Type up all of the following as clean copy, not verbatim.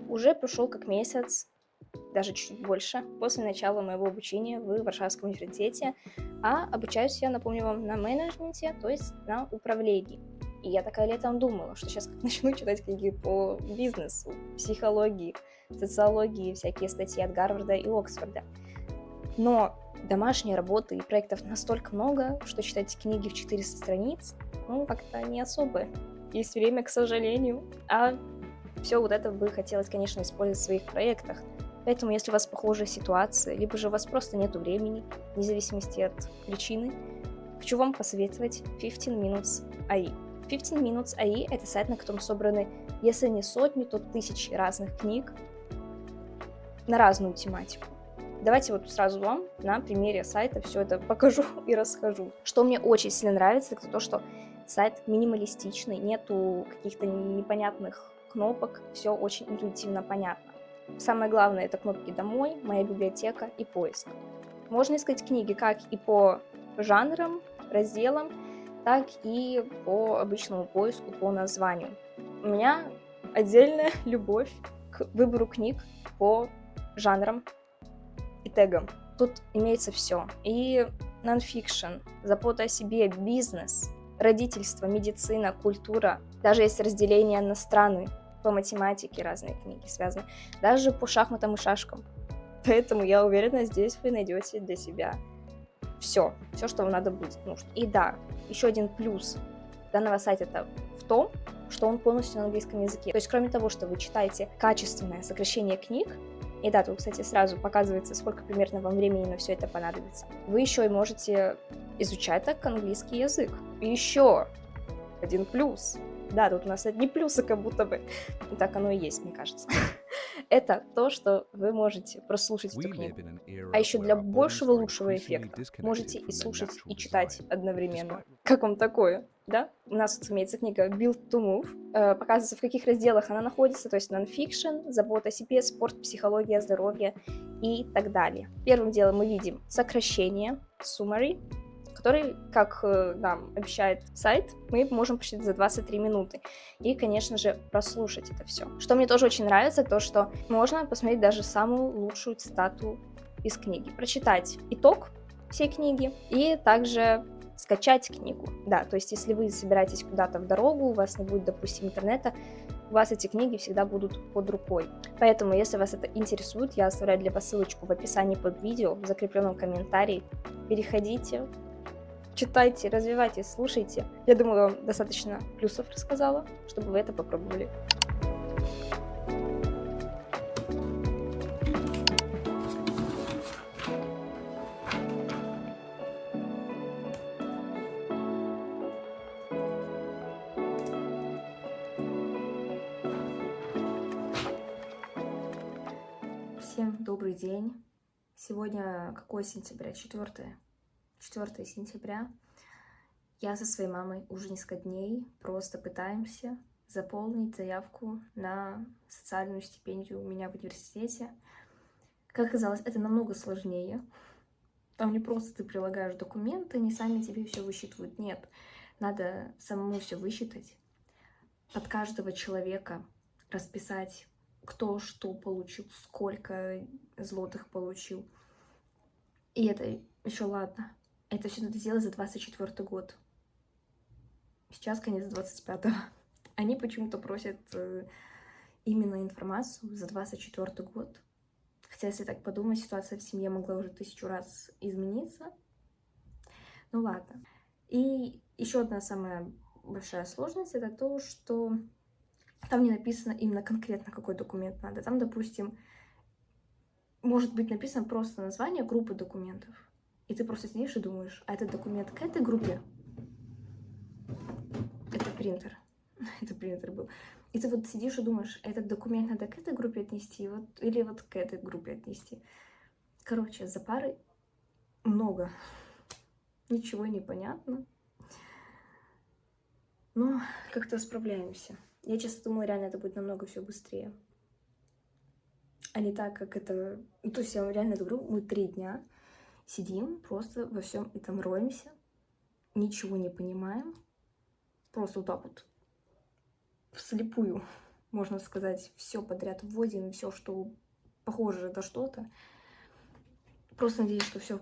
уже прошел как месяц, даже чуть больше, после начала моего обучения в Варшавском университете, а обучаюсь я, напомню вам, на менеджменте, то есть на управлении. И я такая летом думала, что сейчас начну читать книги по бизнесу, психологии, социологии, всякие статьи от Гарварда и Оксфорда. Но домашней работы и проектов настолько много, что читать книги в 400 страниц, как-то не особо есть время, к сожалению. А все вот это бы хотелось, конечно, использовать в своих проектах. Поэтому, если у вас похожая ситуация, либо же у вас просто нет времени, вне зависимости от причины, хочу вам посоветовать 15 Minutes AI. 15 Minutes AI — это сайт, на котором собраны, если не сотни, то тысячи разных книг на разную тематику. Давайте вот сразу вам на примере сайта все это покажу и расскажу. Что мне очень сильно нравится, это то, что сайт минималистичный, нету каких-то непонятных кнопок, все очень интуитивно понятно. Самое главное — это кнопки «Домой», «Моя библиотека» и «Поиск». Можно искать книги как и по жанрам, разделам, так и по обычному поиску, по названию. У меня отдельная любовь к выбору книг по жанрам и тегам. Тут имеется все. И нонфикшн, забота о себе, бизнес, родительство, медицина, культура. Даже есть разделение на страны, по математике разные книги связаны. Даже по шахматам и шашкам. Поэтому я уверена, здесь вы найдете для себя все, что вам надо будет нужно. И да, еще один плюс данного сайта — это в том, что он полностью на английском языке. То есть, кроме того, что вы читаете качественное сокращение книг, и да, тут, кстати, сразу показывается, сколько примерно вам времени на все это понадобится, вы еще и можете изучать так английский язык. И еще один плюс. Да, тут у нас одни плюсы как будто бы. И так оно и есть, мне кажется. Это то, что вы можете прослушать эту книгу. А еще для большего лучшего эффекта можете и слушать, и читать одновременно. Как вам такое? Да? У нас тут имеется книга Built to Move. Показывается, в каких разделах она находится, то есть нонфикшн, забота о себе, спорт, психология, здоровье и так далее. Первым делом мы видим сокращение, summary, который, как нам обещает сайт, мы можем прочитать за 23 минуты. И, конечно же, прослушать это все. Что мне тоже очень нравится, то, что можно посмотреть даже самую лучшую цитату из книги. Прочитать итог всей книги и также скачать книгу. Да, то есть если вы собираетесь куда-то в дорогу, у вас не будет, допустим, интернета, у вас эти книги всегда будут под рукой. Поэтому, если вас это интересует, я оставляю для вас ссылочку в описании под видео, в закрепленном комментарии. Переходите, читайте, развивайтесь, слушайте. Я думаю, вам достаточно плюсов рассказала, чтобы вы это попробовали. Всем добрый день. Сегодня какое сентября? 4 сентября. Я со своей мамой уже несколько дней просто пытаемся заполнить заявку на социальную стипендию у меня в университете. Как оказалось, это намного сложнее. Там не просто ты прилагаешь документы, они сами тебе все высчитывают. Нет, надо самому все высчитать, под каждого человека расписать, кто что получил, сколько злотых получил. И это еще ладно. Это все надо сделать за 24 год. Сейчас конец 25-го. Они почему-то просят именно информацию за 24 год. Хотя, если так подумать, ситуация в семье могла уже 1000 раз измениться. Ну ладно. И еще одна самая большая сложность — это то, что там не написано именно конкретно, какой документ надо. Там, допустим, может быть написано просто название группы документов. И ты просто сидишь и думаешь, а этот документ к этой группе? Это принтер. Это принтер был. И ты вот сидишь и думаешь, этот документ надо к этой группе отнести, вот, или вот к этой группе отнести. Короче, за пары много. Ничего не понятно. Но как-то справляемся. Я честно думала, реально это будет намного все быстрее. А не так, как это... Ну, то есть я вам реально говорю, мы 3 дня сидим, просто во всем этом роемся, ничего не понимаем, просто вот так вот, вслепую. можно сказать, все подряд вводим, все, что похоже на что-то. Просто надеюсь, что все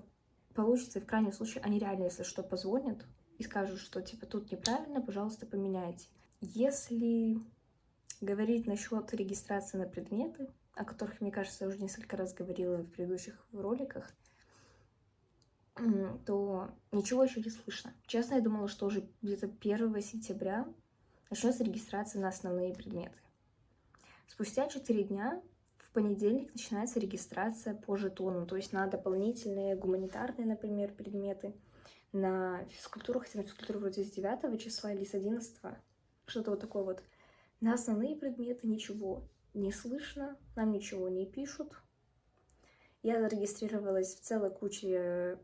получится, и в крайнем случае они реально, если что, позвонят и скажут, что типа тут неправильно, пожалуйста, поменяйте. Если говорить насчет регистрации на предметы, о которых, мне кажется, я уже несколько раз говорила в предыдущих роликах, то ничего еще не слышно. Честно, я думала, что уже где-то 1 сентября начнется регистрация на основные предметы. Спустя 4 дня в понедельник начинается регистрация по жетону, то есть на дополнительные гуманитарные, например, предметы, на физкультуру, хотя на физкультуру вроде с 9 числа или с 11, что-то вот такое вот. На основные предметы ничего не слышно, нам ничего не пишут. Я зарегистрировалась в целой куче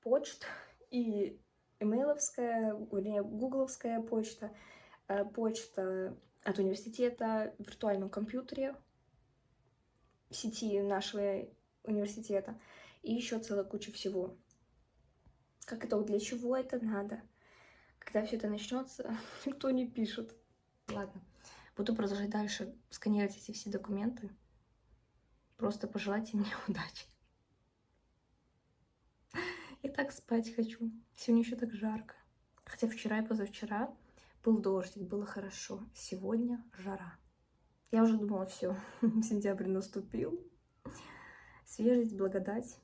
почт, и имейловская, вернее, гугловская почта, почта от университета, в виртуальном компьютере, в сети нашего университета, и еще целая куча всего. Как итог, для чего это надо? Когда все это начнется, никто не пишет. Ладно, буду продолжать дальше сканировать эти все документы. Просто пожелайте мне удачи. Я так спать хочу. Сегодня еще так жарко. Хотя вчера и позавчера был дождик, было хорошо. Сегодня жара. Я уже думала, все, сентябрь наступил. Свежесть, благодать.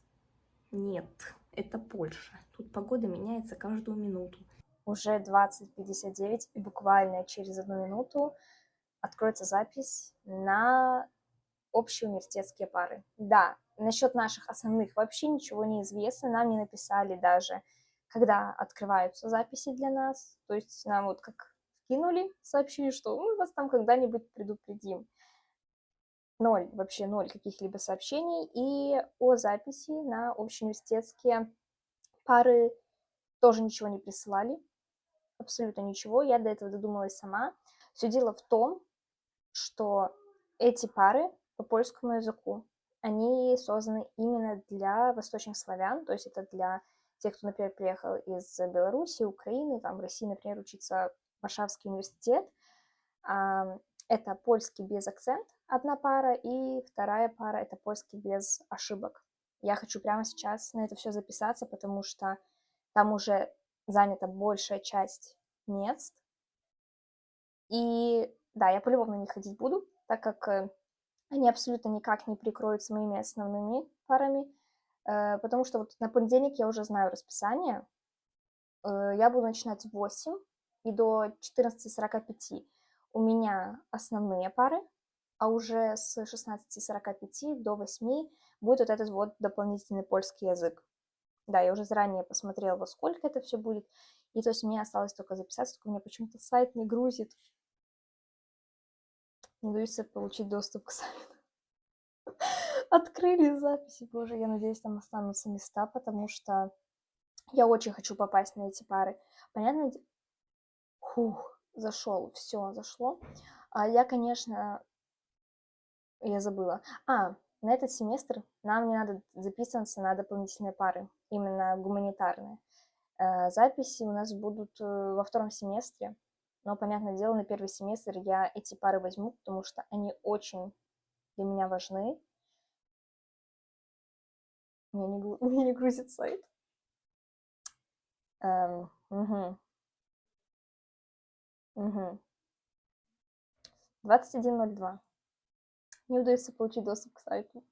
Нет, это Польша. Тут погода меняется каждую минуту. Уже 20:59, и буквально через 1 минуту откроется запись на общие университетские пары. Да, насчет наших основных вообще ничего не известно, нам не написали даже, когда открываются записи для нас, то есть нам вот как вкинули, сообщили, что мы вас там когда-нибудь предупредим. Ноль, вообще ноль каких-либо сообщений, и о записи на общеуниверситетские пары тоже ничего не присылали, абсолютно ничего, я до этого додумалась сама. Все дело в том, что эти пары по польскому языку, они созданы именно для восточных славян, то есть это для тех, кто, например, приехал из Беларуси, Украины, там, в России, например, учиться в Варшавский университет. Это польский без акцент, одна пара, и вторая пара — это польский без ошибок. Я хочу прямо сейчас на это все записаться, потому что там уже занята большая часть мест. И да, я по-любому на них ходить буду, так как они абсолютно никак не прикроются моими основными парами, потому что вот на понедельник я уже знаю расписание. Я буду начинать в 8 и до 14:45 у меня основные пары, а уже с 16:45 до 8 будет вот этот вот дополнительный польский язык. Да, я уже заранее посмотрела, во сколько это все будет, и то есть мне осталось только записаться, только у меня почему-то сайт не грузит. Не дается получить доступ к сайту. Открыли записи, боже, я надеюсь, там останутся места, потому что я очень хочу попасть на эти пары. Понятно? Фух, зашел, все, зашло. Я, конечно, я забыла. На этот семестр нам не надо записываться на дополнительные пары, именно гуманитарные. Записи у нас будут во 2 семестре, но, понятное дело, на 1 семестр я эти пары возьму, потому что они очень для меня важны. У меня не грузит сайт. Угу. 21:02. Не удается получить доступ к сайту.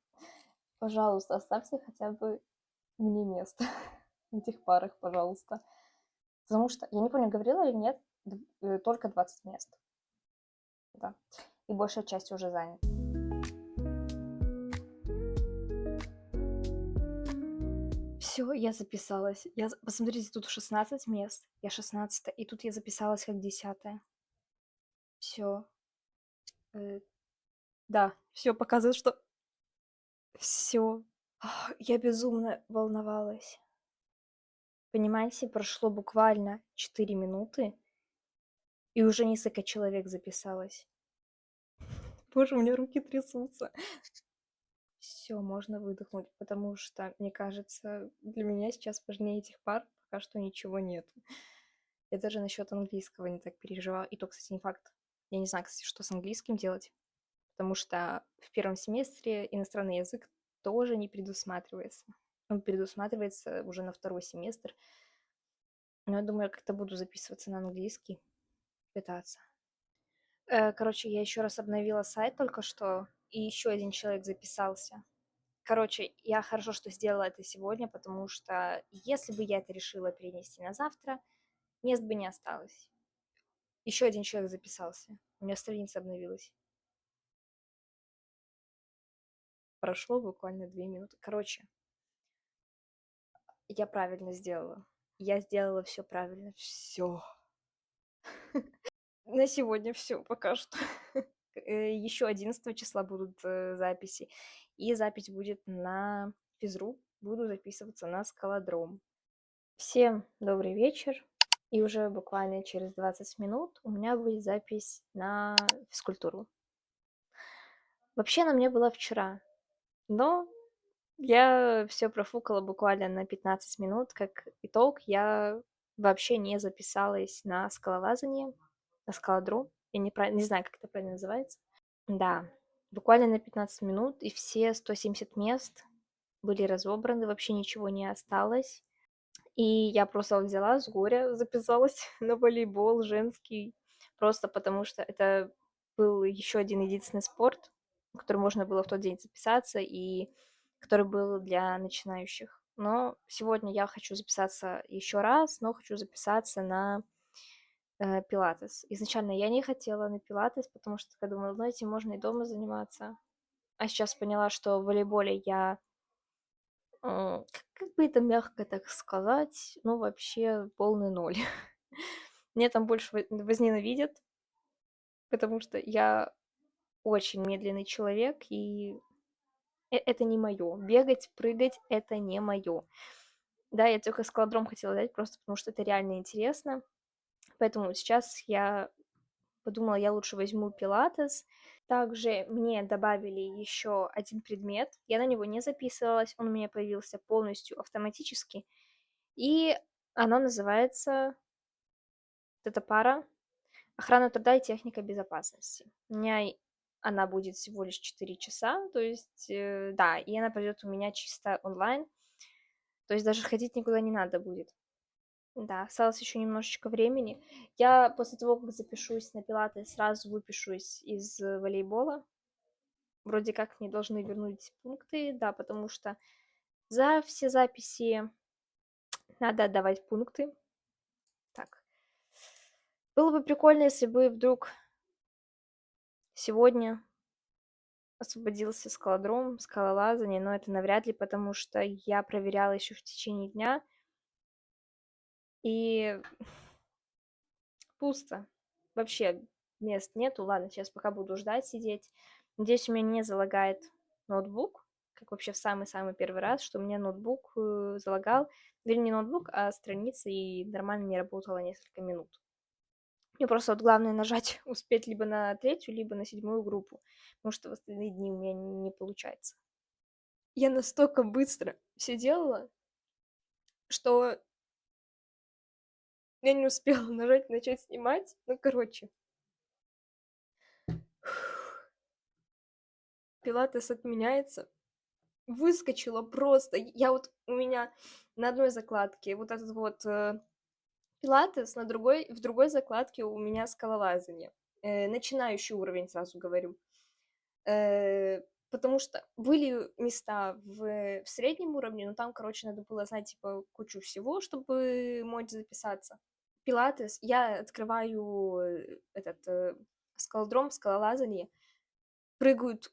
Пожалуйста, оставьте хотя бы мне место в этих парах, пожалуйста. Потому что, я не помню, говорила или нет, только 20 мест. Да. И большая часть уже занята. Все, я записалась. Посмотрите, тут 16 мест. Я 16, и тут я записалась как 10. Все. Да, все показывает, что все. Я безумно волновалась. Понимаете, прошло буквально 4 минуты, и уже несколько человек записалось. Боже, у меня руки трясутся. Все, можно выдохнуть, потому что, мне кажется, для меня сейчас важнее этих пар пока что ничего нет. Я даже насчет английского не так переживала. И то, кстати, не факт. Я не знаю, кстати, что с английским делать, потому что в первом семестре иностранный язык тоже не предусматривается. Он предусматривается уже на второй семестр. Но я думаю, я как-то буду записываться на английский, пытаться. Короче, я еще раз обновила сайт только что, и еще один человек записался. Короче, я хорошо, что сделала это сегодня, потому что если бы я это решила перенести на завтра, мест бы не осталось. Еще один человек записался. У меня страница обновилась. Прошло буквально 2 минуты. Короче, я правильно сделала. Я сделала все правильно. Все. На сегодня все пока что. Еще 11 числа будут записи. И запись будет на физру. Буду записываться на скалодром. Всем добрый вечер. И уже буквально через 20 минут у меня будет запись на физкультуру. Вообще она у меня была вчера, но я все профукала буквально на 15 минут. Как итог, я вообще не записалась на скалолазание, на скалодром. Я не знаю, как это правильно называется. Да, буквально на 15 минут, и все 170 мест были разобраны, вообще ничего не осталось. И я просто взяла с горя, записалась на волейбол женский, просто потому что это был еще один единственный спорт, в который можно было в тот день записаться, и который был для начинающих. Но сегодня я хочу записаться еще раз, но хочу записаться на пилатес. Изначально я не хотела на пилатес, потому что такая думала, ну, этим можно и дома заниматься. А сейчас поняла, что в волейболе я как бы это мягко так сказать, ну, вообще полный ноль. Меня там больше возненавидят, потому что я очень медленный человек, и это не мое. Бегать, прыгать — это не мое. Да, я только скалодром хотела взять, просто потому что это реально интересно. Поэтому сейчас я подумала, я лучше возьму пилатес. Также мне добавили еще один предмет. Я на него не записывалась, он у меня появился полностью автоматически. И оно называется, эта пара, охрана труда и техника безопасности. У меня она будет всего лишь 4 часа, то есть, да, и она пойдет у меня чисто онлайн, то есть даже ходить никуда не надо будет. Да, осталось еще немножечко времени. Я после того, как запишусь на пилаты, сразу выпишусь из волейбола. Вроде как мне должны вернуть пункты, да, потому что за все записи надо отдавать пункты. Так. Было бы прикольно, если бы вдруг сегодня освободился скалодром, скалолазание, но это навряд ли, потому что я проверяла еще в течение дня, и пусто. Вообще мест нету. Ладно, сейчас пока буду ждать сидеть. Надеюсь, у меня не залагает ноутбук, как вообще в самый-самый первый раз, что у меня ноутбук залагал. Вернее, не ноутбук, а страница, и нормально не работала несколько минут. Мне просто вот главное нажать, успеть либо на 3-ю, либо на 7-ю группу, потому что в остальные дни у меня не получается. Я настолько быстро все делала, что я не успела нажать начать снимать. Ну, короче. Пилатес отменяется. Выскочила просто. Я вот у меня на одной закладке вот этот вот пилатес, в другой закладке у меня скалолазание. Начинающий уровень, сразу говорю. Потому что были места в среднем уровне, но там, короче, надо было знать, типа, кучу всего, чтобы мочь записаться. Пилатес, я открываю этот скалодром, скалолазание, прыгают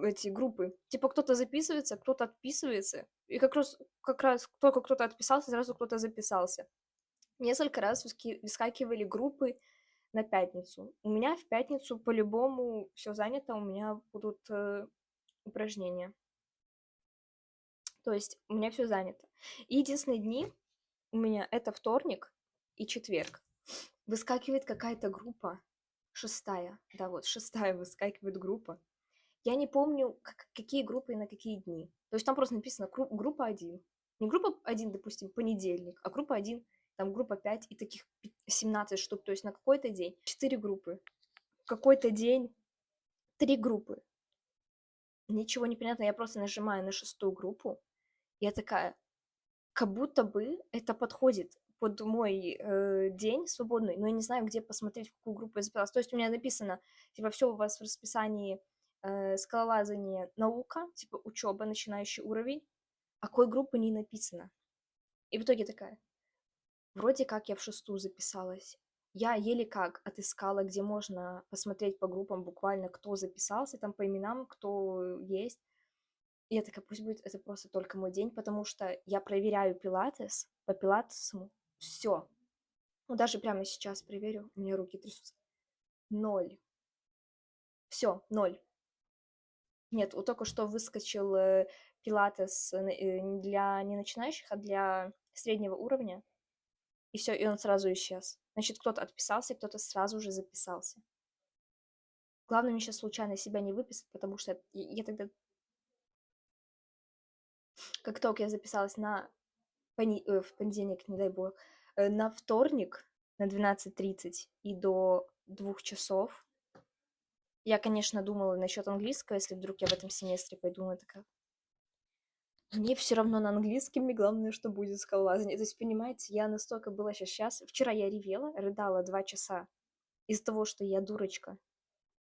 эти группы. Типа кто-то записывается, кто-то отписывается, и как раз только кто-то отписался, сразу кто-то записался. Несколько раз выскакивали группы на пятницу. У меня в пятницу по-любому все занято, у меня будут упражнения. То есть у меня все занято. И единственные дни у меня это вторник и четверг. Выскакивает какая-то группа, шестая, да, вот шестая выскакивает группа. Я не помню, какие группы и на какие дни. То есть там просто написано группа 1. Не группа 1, допустим, понедельник, а группа 1, там группа 5 и таких 17 штук. То есть на какой-то день 4 группы. какой-то день 3 группы. Ничего не понятно, я просто нажимаю на 6-ю группу. Я такая, как будто бы это подходит под мой день свободный, но я не знаю, где посмотреть, в какую группу я записалась. То есть у меня написано, типа, все у вас в расписании скалолазание, наука, типа, учеба, начинающий уровень, а какой группы не написано. И в итоге такая, вроде как я в 6-ю записалась. Я еле как отыскала, где можно посмотреть по группам буквально, кто записался, там по именам, кто есть. И я такая, пусть будет это просто только мой день, потому что я проверяю пилатес, по пилатесу все. Ну, даже прямо сейчас проверю, у меня руки трясутся. 0. Все, 0. Нет, вот только что выскочил пилатес для не начинающих, а для среднего уровня. И все, и он сразу исчез. Значит, кто-то отписался, кто-то сразу же записался. Главное мне сейчас случайно себя не выписать, потому что я тогда... Как только я записалась в понедельник, не дай бог, на вторник на 12:30 и до 2 часов. Я, конечно, думала насчет английского, если вдруг я в этом семестре пойду, но такая... Мне все равно на английском, мне главное, что будет скалолазание. То есть, понимаете, я настолько была сейчас... Вчера я ревела, рыдала 2 часа из-за того, что я дурочка.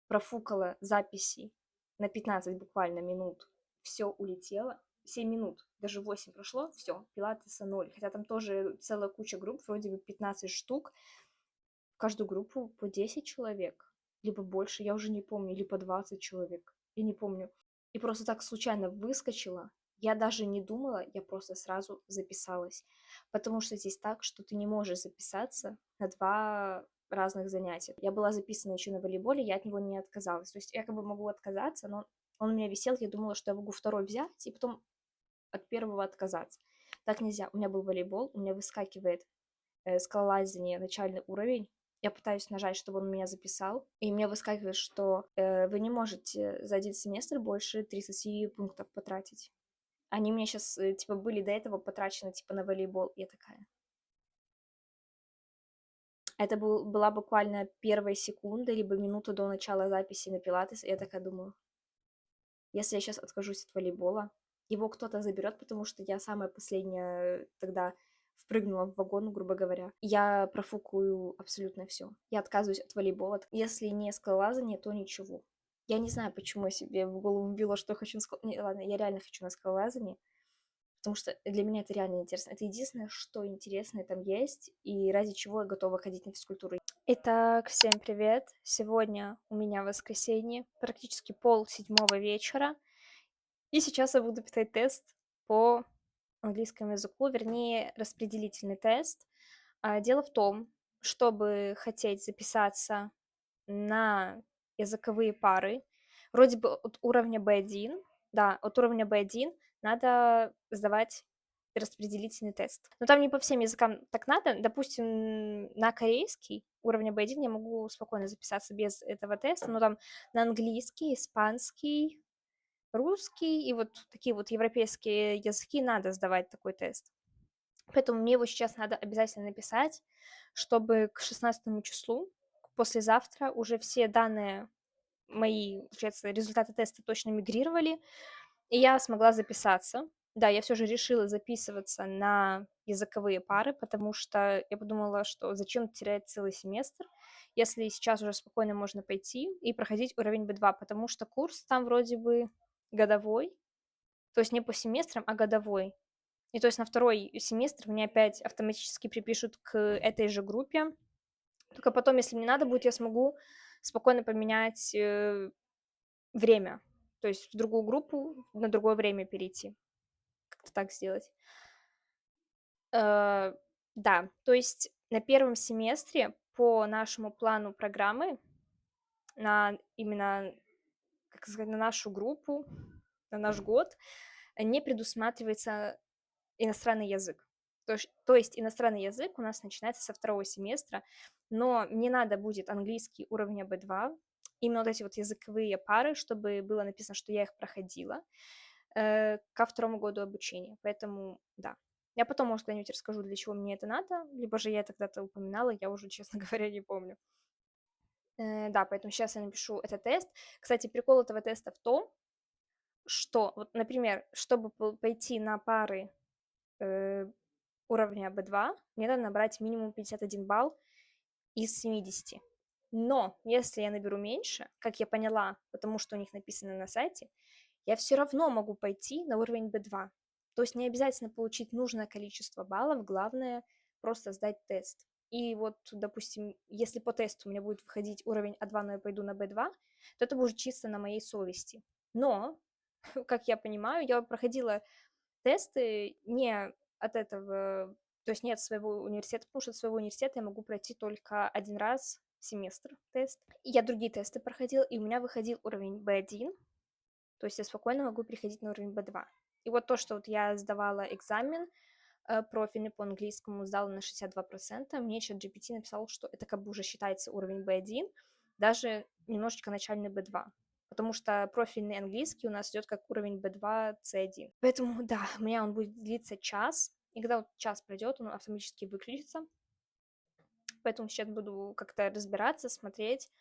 Профукала записи на 15 буквально минут. Все улетело. 7 минут, даже 8 прошло, все, пилатеса 0. Хотя там тоже целая куча групп, вроде бы 15 штук. В каждую группу по 10 человек, либо больше, я уже не помню, или по 20 человек, я не помню. И просто так случайно выскочила, я даже не думала, я просто сразу записалась. Потому что здесь так, что ты не можешь записаться на 2 разных занятия. Я была записана еще на волейболе, я от него не отказалась. То есть я как бы могу отказаться, но он у меня висел, я думала, что я могу второй взять и потом от первого отказаться. Так нельзя. У меня был волейбол, у меня выскакивает скалолазание начальный уровень. Я пытаюсь нажать, чтобы он меня записал, и мне выскакивает, что вы не можете за один семестр больше 30 пунктов потратить. Они у меня сейчас, типа, были до этого потрачены, типа, на волейбол. Я такая... Это была буквально первая секунда, либо минута до начала записи на пилатес, и я такая думаю, если я сейчас откажусь от волейбола, его кто-то заберет, потому что я самая последняя тогда впрыгнула в вагон, грубо говоря. Я профукаю абсолютно все. Я отказываюсь от волейбола. Если не скалолазание, то ничего. Я не знаю, почему я себе в голову вбила, что хочу на скалолазание. Ладно, я реально хочу на скалолазание, потому что для меня это реально интересно. Это единственное, что интересное там есть, и ради чего я готова ходить на физкультуру. Итак, всем привет! Сегодня у меня воскресенье, практически 6:30 вечера. И сейчас я буду писать тест по английскому языку, вернее, распределительный тест. Дело в том, чтобы хотеть записаться на языковые пары, вроде бы от уровня B1, да, от уровня B1 надо сдавать распределительный тест. Но там не по всем языкам так надо. Допустим, на корейский уровня B1 я могу спокойно записаться без этого теста, но там на английский, испанский, русский и вот такие вот европейские языки надо сдавать такой тест. Поэтому мне его сейчас надо обязательно написать, чтобы к 16 числу, послезавтра, уже все данные мои, получается, результаты теста точно мигрировали, и я смогла записаться. Да, я все же решила записываться на языковые пары, потому что я подумала, что зачем терять целый семестр, если сейчас уже спокойно можно пойти и проходить уровень B2, потому что курс там вроде бы годовой, то есть не по семестрам, а годовой. И то есть на второй семестр мне опять автоматически припишут к этой же группе. Только потом, если мне надо будет, я смогу спокойно поменять время. То есть в другую группу на другое время перейти. Как-то так сделать. Да, то есть на первом семестре по нашему плану программы, на именно, как сказать, на нашу группу, на наш год, не предусматривается иностранный язык. То есть иностранный язык у нас начинается со второго семестра, но мне надо будет английский уровня B2, именно вот эти вот языковые пары, чтобы было написано, что я их проходила ко второму году обучения. Поэтому, да. Я потом, может, когда-нибудь расскажу, для чего мне это надо, либо же я это когда-то упоминала, я уже, честно говоря, не помню. Да, поэтому сейчас я напишу этот тест. Кстати, прикол этого теста в том, что, вот, например, чтобы пойти на пары уровня B2, мне надо набрать минимум 51 балл из 70. Но если я наберу меньше, как я поняла, потому что у них написано на сайте, я все равно могу пойти на уровень B2. То есть не обязательно получить нужное количество баллов, главное просто сдать тест. И вот, допустим, если по тесту у меня будет выходить уровень А2, но я пойду на B2, то это будет чисто на моей совести. Но, как я понимаю, я проходила тесты не от этого, то есть не от своего университета, потому что от своего университета я могу пройти только один раз в семестр тест. И я другие тесты проходила, и у меня выходил уровень B1, то есть я спокойно могу переходить на уровень B2. И вот то, что вот я сдавала экзамен профильный по английскому, сдала на 62%, мне ChatGPT написал, что это как бы уже считается уровень B1, даже немножечко начальный B2. Потому что профильный английский у нас идет как уровень B2, C1. Поэтому, да, у меня он будет длиться час, и когда вот час пройдет, он автоматически выключится. Поэтому сейчас буду как-то разбираться, смотреть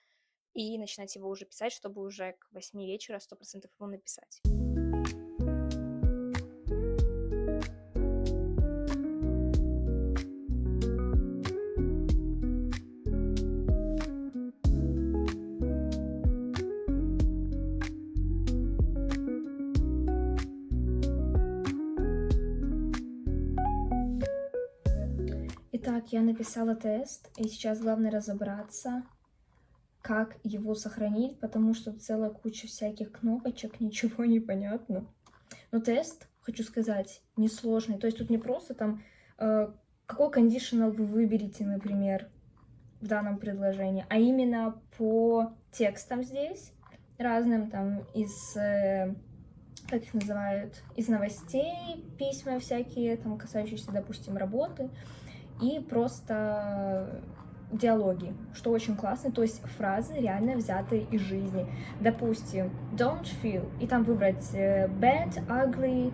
и начинать его уже писать, чтобы уже к 8 вечера 100% его написать. Итак, я написала тест, и сейчас главное разобраться, как его сохранить, потому что целая куча всяких кнопочек, ничего не понятно. Но тест, хочу сказать, несложный. То есть тут не просто там, какой кондишнл вы выберете, например, в данном предложении, а именно по текстам здесь, разным там из, как их называют, из новостей, письма всякие, там, касающиеся, допустим, работы, и просто диалоги, что очень классно, то есть фразы реально взятые из жизни. Допустим, don't feel, и там выбрать bad, ugly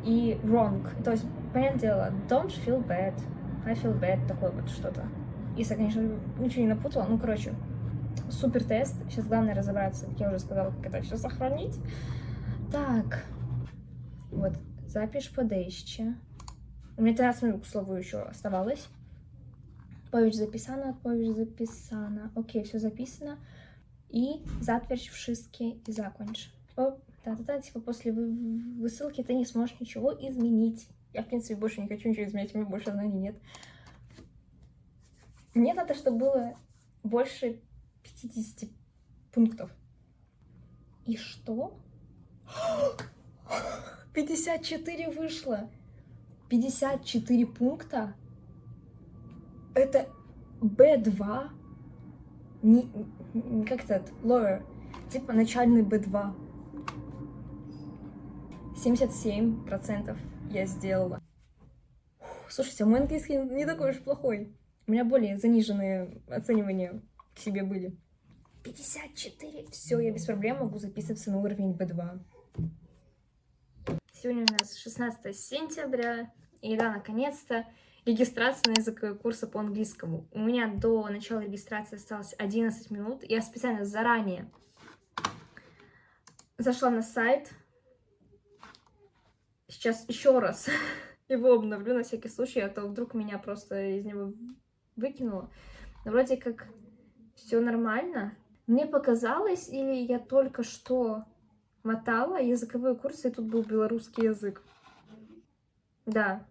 и wrong. То есть, понятное дело, don't feel bad, I feel bad, такое вот что-то. Если я, конечно, ничего не напутала, ну, короче, супер тест. Сейчас главное разобраться, как я уже сказала, как это все сохранить. Так, вот, запись подejście. У меня 13 минут, к слову, еще оставалось. Odpowiedź zapisana. Окей, все записано. И затвердь wszystkie и закончи. Типа после высылки ты не сможешь ничего изменить. Я, в принципе, больше не хочу ничего изменять, у меня больше знаний нет. Мне надо, чтобы было больше 50 пунктов. И что? 54 вышло! 54 пункта? Это B2? Как это? Lower. Типа начальный B2. 77% я сделала. Слушайте, мой английский не такой уж плохой. У меня более заниженные оценивания к себе были. 54. Все, я без проблем могу записываться на уровень B2. Сегодня у нас 16 сентября. И да, наконец-то регистрация на языковые курсы по английскому. У меня до начала регистрации осталось 11 минут. Я специально заранее зашла на сайт. Сейчас еще раз его обновлю на всякий случай, а то вдруг меня просто из него выкинуло. Но вроде как все нормально. Мне показалось, или я только что мотала языковые курсы, и тут был белорусский язык. Да,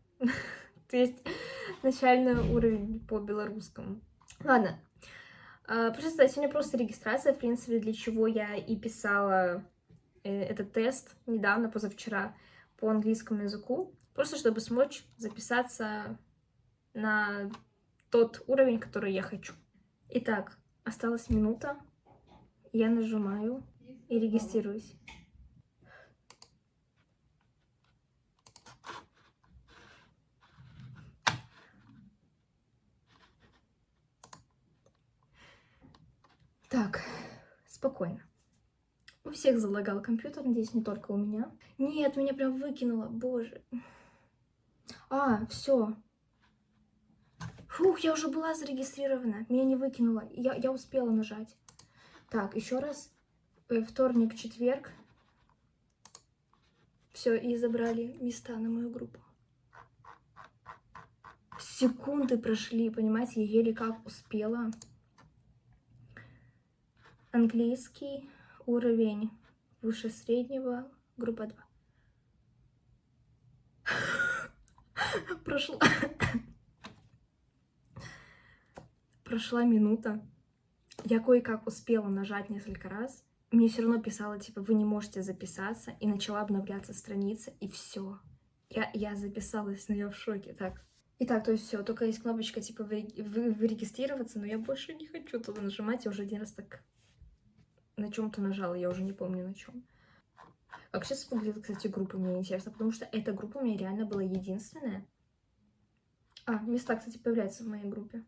то есть начальный уровень по белорусскому. Ладно, просто сегодня просто регистрация, в принципе, для чего я и писала этот тест недавно, позавчера, по английскому языку, просто чтобы смочь записаться на тот уровень, который я хочу. Итак, осталась минута, я нажимаю и регистрируюсь. Так, спокойно. У всех залагал компьютер, надеюсь, не только у меня. Нет, меня прям выкинуло, боже. Все. Фух, я уже была зарегистрирована. Меня не выкинуло. Я успела нажать. Так, еще раз. Вторник, четверг. Все, и забрали места на мою группу. Секунды прошли, понимаете, я еле как успела. Английский уровень выше среднего, группа 2. Прошла минута. Я кое-как успела нажать несколько раз. Мне все равно писало, типа, вы не можете записаться. И начала обновляться страница, и все. Я записалась, но я в шоке. Так. Итак, то есть все, только есть кнопочка, типа, вырегистрироваться, но я больше не хочу туда нажимать. Я уже один раз так на чем-то нажала, я уже не помню на чем. Как сейчас выглядит, кстати, группа, мне интересно, потому что эта группа у меня реально была единственная. Места, кстати, появляются в моей группе.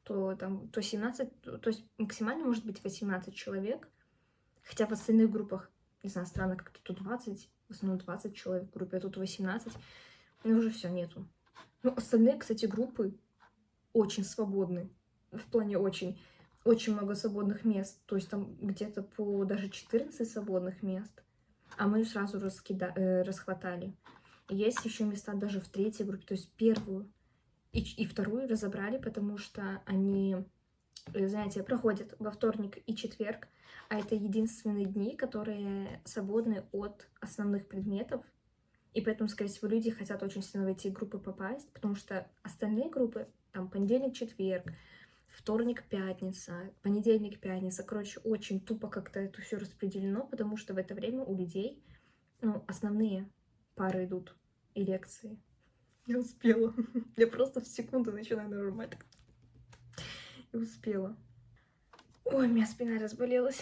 То 17, то есть максимально может быть 18 человек. Хотя в остальных группах, не знаю, странно, как-то тут 20, в основном 20 человек в группе, а тут 18. Но уже все нету. Ну, остальные, кстати, группы очень свободны. В плане очень много свободных мест. То есть там где-то по даже 14 свободных мест. А мы сразу расхватали. И есть еще места даже в третьей группе, то есть первую и вторую разобрали, потому что они, знаете, проходят во вторник и четверг, а это единственные дни, которые свободны от основных предметов. И поэтому, скорее всего, люди хотят очень сильно в эти группы попасть, потому что остальные группы, там, понедельник, четверг, вторник, пятница, понедельник, пятница, короче, очень тупо как-то это все распределено, потому что в это время у людей, ну, основные пары идут и лекции. Я успела. Я просто в секунду начинаю нажимать. И успела. Ой, у меня спина разболелась.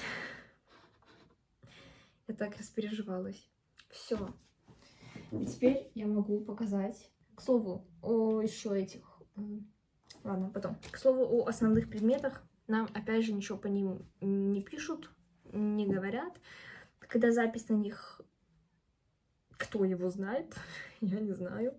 Я так распереживалась. Все. И теперь я могу показать. К слову, о еще этих... Ладно, потом. К слову, о основных предметах. Нам, опять же, ничего по ним не пишут, не говорят. Когда запись на них... Кто его знает? Я не знаю.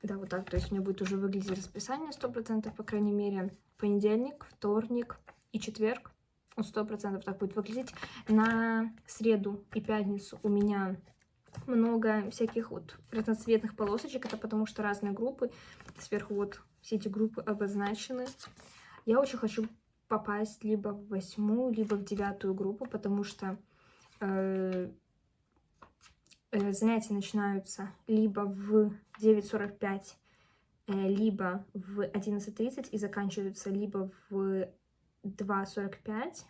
Да, вот так. То есть у меня будет уже выглядеть расписание 100%, по крайней мере. Понедельник, вторник и четверг. 100% так будет выглядеть. На среду и пятницу у меня много всяких вот разноцветных полосочек. Это потому что разные группы. Сверху вот все эти группы обозначены. Я очень хочу попасть либо в 8-ю, либо в 9-ю группу, потому что занятия начинаются либо в 9:45, либо в 11:30 и заканчиваются либо в 2:45,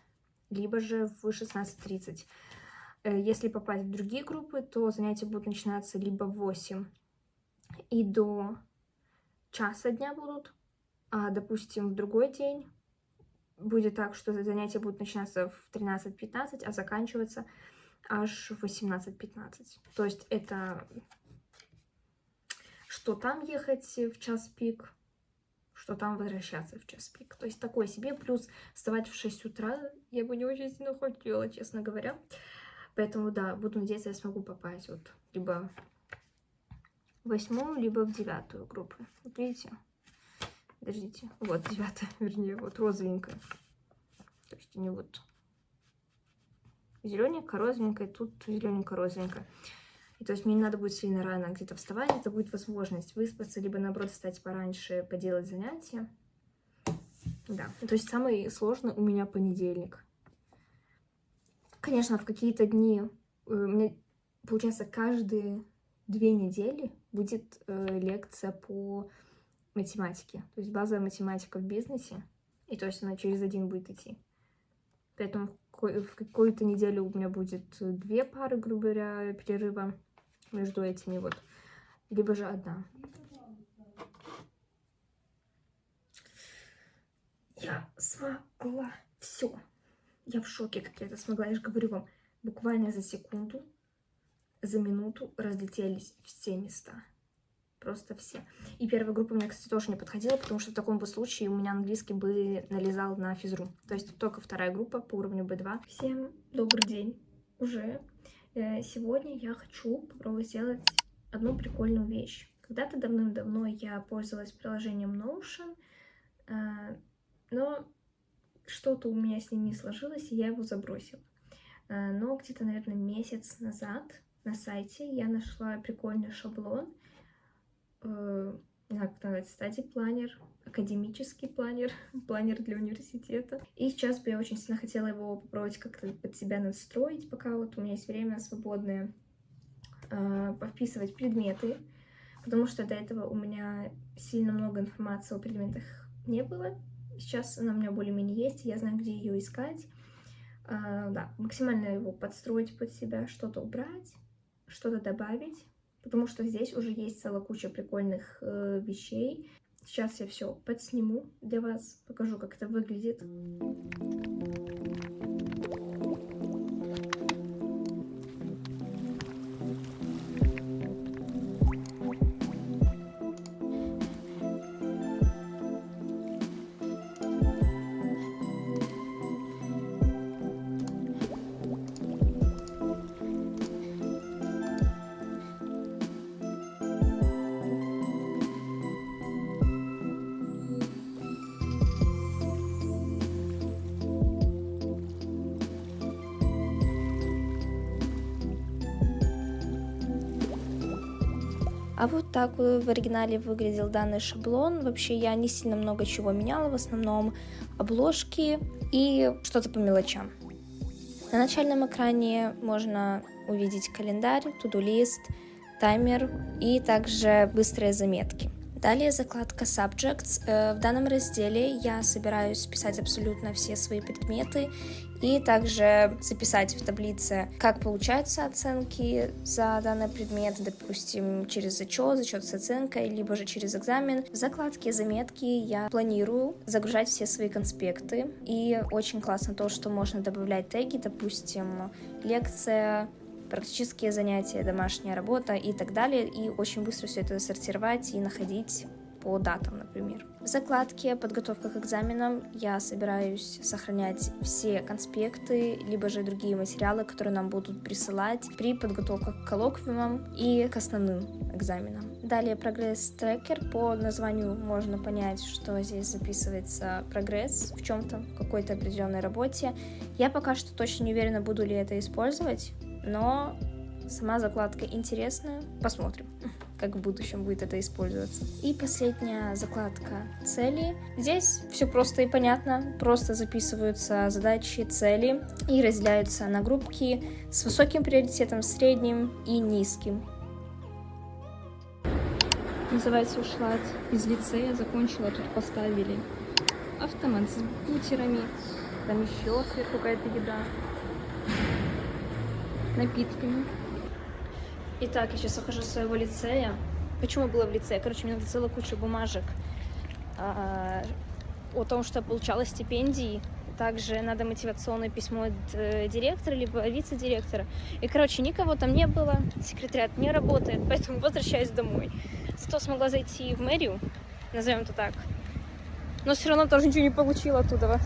либо же в 16:30. Если попасть в другие группы, то занятия будут начинаться либо в 8 и до часа дня будут, а, допустим, в другой день будет так, что занятия будут начинаться в 13:15, а заканчиваться аж в 18:15. То есть это что там ехать в час пик, что там возвращаться в час пик. То есть такое себе. Плюс вставать в 6 утра я бы не очень сильно хотела, честно говоря. Поэтому, да, буду надеяться, я смогу попасть вот либо в 8-ю, либо в 9-ю группу. Вот видите? Подождите. Вот 9-я, вернее, вот розовенькая. То есть они вот зелененькая, розовенькая, тут зелененькая, розовенькая. И то есть мне не надо будет сильно рано где-то вставать, это будет возможность выспаться, либо наоборот встать пораньше, поделать занятия. Да, то есть самый сложный у меня понедельник. Конечно, в какие-то дни, мне, получается, каждые 2 недели будет лекция по математике. То есть базовая математика в бизнесе. И то есть она через один будет идти. Поэтому в какую-то неделю у меня будет 2 пары, грубо говоря, перерыва между этими вот. Либо же одна. Я смогла. Все. Я в шоке, как я это смогла. Я же говорю вам, буквально за секунду, за минуту разлетелись все места. Просто все. И первая группа мне, кстати, тоже не подходила, потому что в таком бы случае у меня английский бы налезал на физру. То есть только вторая группа по уровню B2. Всем добрый день уже. Сегодня я хочу попробовать сделать одну прикольную вещь. Когда-то давным-давно я пользовалась приложением Notion, Но что-то у меня с ним не сложилось, и я его забросила. Но где-то, наверное, месяц назад на сайте я нашла прикольный шаблон, не знаю, как это называется, стадий-планер, академический планер, планер для университета. И сейчас бы я очень сильно хотела его попробовать как-то под себя настроить, пока вот у меня есть время свободное, повписывать предметы, потому что до этого у меня сильно много информации о предметах не было. Сейчас она у меня более-менее есть, и я знаю, где ее искать. Да, максимально его подстроить под себя, что-то убрать, что-то добавить, потому что здесь уже есть целая куча прикольных вещей. Сейчас я все подсниму для вас, покажу, как это выглядит. А вот так в оригинале выглядел данный шаблон. Вообще я не сильно много чего меняла, в основном обложки и что-то по мелочам. На начальном экране можно увидеть календарь, to-do-лист, таймер и также быстрые заметки. Далее закладка Subjects. В данном разделе я собираюсь писать абсолютно все свои предметы и также записать в таблице, как получаются оценки за данный предмет, допустим, через зачет с оценкой, либо же через экзамен. В закладке заметки я планирую загружать все свои конспекты, и очень классно то, что можно добавлять теги, допустим, лекция, практические занятия, домашняя работа и так далее, и очень быстро все это сортировать и находить по датам, например. В закладке «Подготовка к экзаменам» я собираюсь сохранять все конспекты, либо же другие материалы, которые нам будут присылать при подготовке к коллоквиумам и к основным экзаменам. Далее прогресс-трекер. По названию можно понять, что здесь записывается прогресс в чем-то, в какой-то определенной работе. Я пока что точно не уверена, буду ли это использовать, но сама закладка интересная. Посмотрим, как в будущем будет это использоваться. И последняя закладка «Цели». Здесь все просто и понятно. Просто записываются задачи, цели и разделяются на группки с высоким приоритетом, средним и низким. Называется «Ушла из лицея», закончила, тут поставили автомат с бутерами, там еще сверху какая-то еда, напитками. Итак, я сейчас ухожу с своего лицея. Почему я была в лицее? Короче, у меня целая куча бумажек о том, что я получала стипендии. Также надо мотивационное письмо от директора, либо вице-директора. И, короче, никого там не было, секретариат не работает, поэтому возвращаюсь домой. Зато смогла зайти в мэрию, назовем это так. Но все равно тоже ничего не получила оттуда.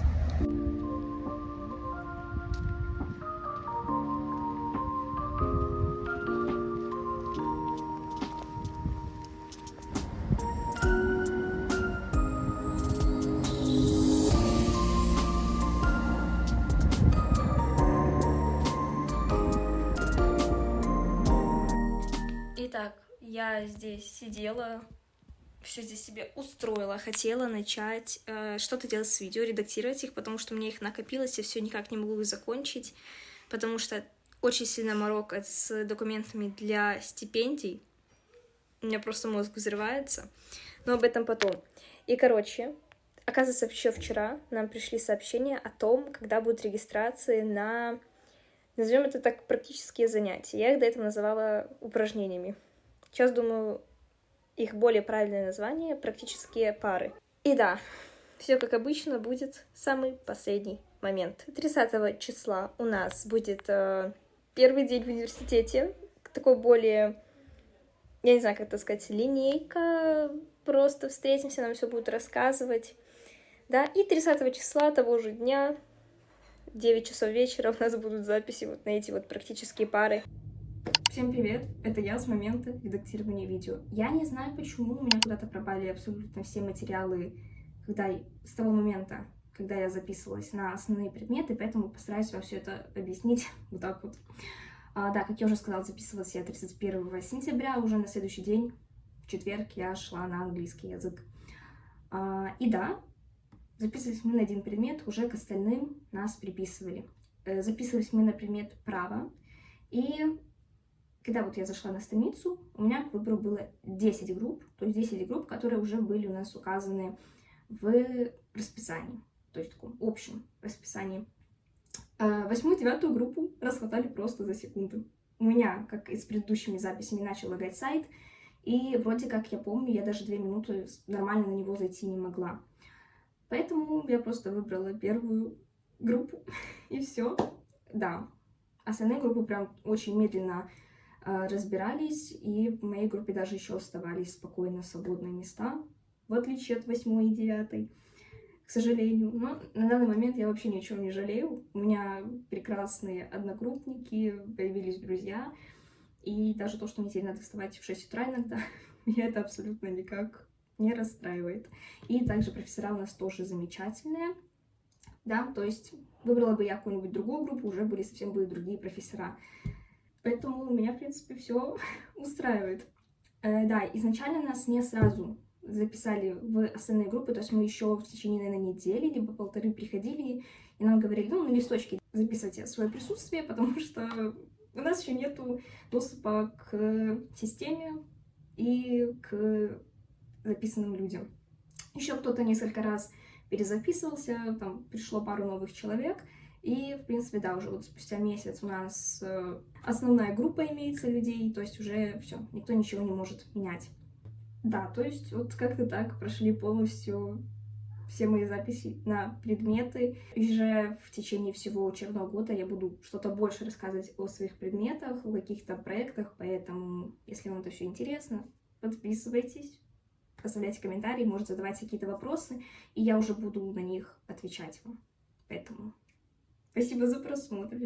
Итак, я здесь сидела, все здесь себе устроила, хотела начать что-то делать с видео, редактировать их, потому что мне их накопилось, я все никак не могу их закончить, потому что очень сильно морока с документами для стипендий, у меня просто мозг взрывается, но об этом потом. И, короче, оказывается, еще вчера нам пришли сообщения о том, когда будут регистрации на, назовем это так, практические занятия. Я их до этого называла упражнениями. Сейчас, думаю, их более правильное название — практические пары. И да, все как обычно будет самый последний момент. 30 числа у нас будет первый день в университете. Такой более, я не знаю, как это сказать, линейка. Просто встретимся, нам все будут рассказывать. Да, и 30 числа того же дня, 9 часов вечера, у нас будут записи вот на эти вот практические пары. Всем привет, это я с момента редактирования видео. Я не знаю, почему у меня куда-то пропали абсолютно все материалы, с того момента, когда я записывалась на основные предметы, поэтому постараюсь вам все это объяснить вот так вот. Да, как я уже сказала, записывалась я 31 сентября, уже на следующий день, в четверг, я шла на английский язык. И да, записывались мы на один предмет, уже к остальным нас приписывали. Записывались мы на предмет право, и когда вот я зашла на страницу, у меня к выбору было 10 групп, то есть 10 групп, которые уже были у нас указаны в расписании, то есть в таком общем расписании. 8-9 группу расхватали просто за секунду. У меня, как и с предыдущими записями, начал лагать сайт, и вроде как я помню, я даже 2 минуты нормально на него зайти не могла. Поэтому я просто выбрала первую группу, и все. Да, остальные группы прям очень медленно разбирались, и в моей группе даже еще оставались спокойно свободные места, в отличие от 8 и 9, к сожалению. Но на данный момент я вообще ни о чем не жалею. У меня прекрасные одногруппники, появились друзья, и даже то, что мне теперь надо вставать в 6 утра иногда, меня это абсолютно никак не расстраивает. И также профессора у нас тоже замечательные, да, то есть выбрала бы я какую-нибудь другую группу, уже были совсем другие профессора. Поэтому меня, в принципе, все устраивает. Да, изначально нас не сразу записали в остальные группы, то есть мы еще в течение, наверное, недели, либо полторы приходили, и нам говорили, ну, на листочке записывайте свое присутствие, потому что у нас еще нету доступа к системе и к записанным людям. Еще кто-то несколько раз перезаписывался, там пришло пару новых человек, и, в принципе, да, уже вот спустя месяц у нас основная группа имеется людей, то есть уже все, никто ничего не может менять. Да, то есть вот как-то так прошли полностью все мои записи на предметы. И же в течение всего учебного года я буду что-то больше рассказывать о своих предметах, о каких-то проектах, поэтому, если вам это все интересно, подписывайтесь, оставляйте комментарии, можете задавать какие-то вопросы, и я уже буду на них отвечать вам. Поэтому спасибо за просмотр.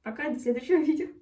Пока, до следующего видео.